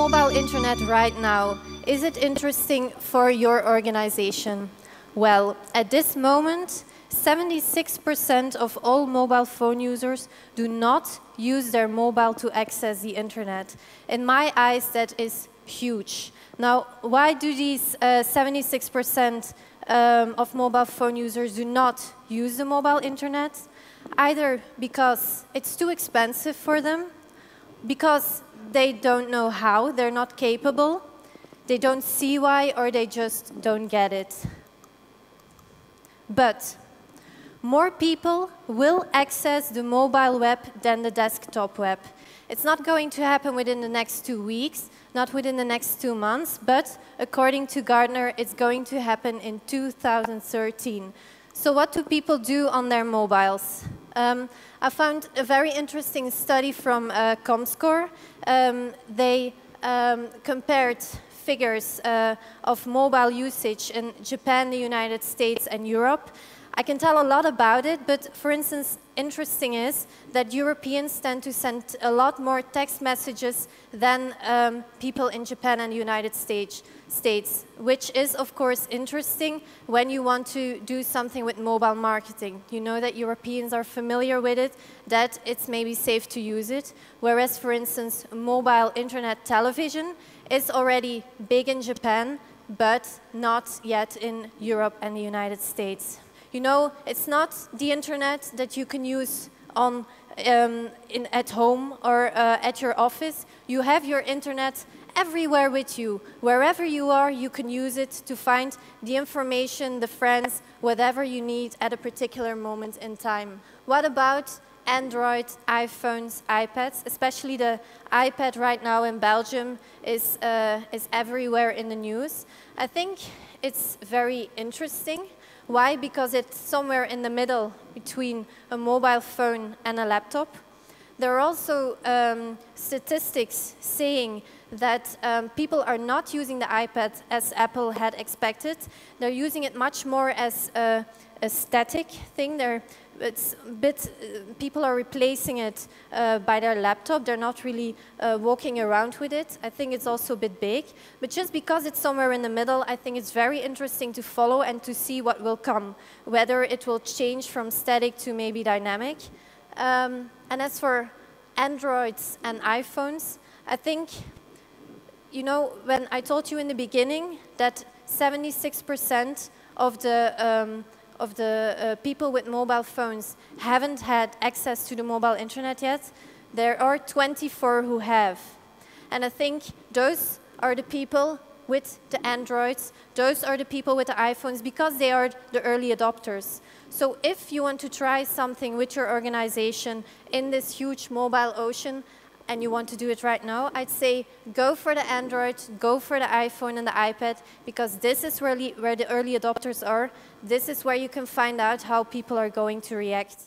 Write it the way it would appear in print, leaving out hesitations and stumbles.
mobile internet right now, is it interesting for your organization? Well, at this moment, 76% of all mobile phone users do not use their mobile to access the internet. In my eyes, that is huge. Now, why do these 76% of mobile phone users do not use the mobile internet? Either because it's too expensive for them, because they don't know how, they're not capable, they don't see why, or they just don't get it. But more people will access the mobile web than the desktop web. It's not going to happen within the next 2 weeks, not within the next 2 months, but according to Gartner, it's going to happen in 2013. So what do people do on their mobiles? I found a very interesting study from Comscore. They compared figures of mobile usage in Japan, the United States, and Europe. I can tell a lot about it, but for instance, interesting is that Europeans tend to send a lot more text messages than people in Japan and the United States, which is of course interesting when you want to do something with mobile marketing. You know that Europeans are familiar with it, that it's maybe safe to use it, whereas for instance, mobile internet television is already big in Japan, but not yet in Europe and the United States. You know, it's not the internet that you can use on, at home or at your office. You have your internet everywhere with you. Wherever you are, you can use it to find the information, the friends, whatever you need at a particular moment in time. What about Android, iPhones, iPads? Especially the iPad right now in Belgium is everywhere in the news. I think it's very interesting. Why? Because it's somewhere in the middle between a mobile phone and a laptop. There are also statistics saying that people are not using the iPad as Apple had expected. They're using it much more as a static thing. People are replacing it by their laptop. They're not really walking around with it. I think it's also a bit big. But just because it's somewhere in the middle, I think it's very interesting to follow and to see what will come, whether it will change from static to maybe dynamic. And as for Androids and iPhones, I think, you know, when I told you in the beginning that 76% of the people with mobile phones haven't had access to the mobile internet yet, there are 24 who have. And I think those are the people with the Androids, those are the people with the iPhones, because they are the early adopters. So if you want to try something with your organization in this huge mobile ocean, and you want to do it right now, I'd say go for the Android, go for the iPhone and the iPad, because this is really where the early adopters are. This is where you can find out how people are going to react.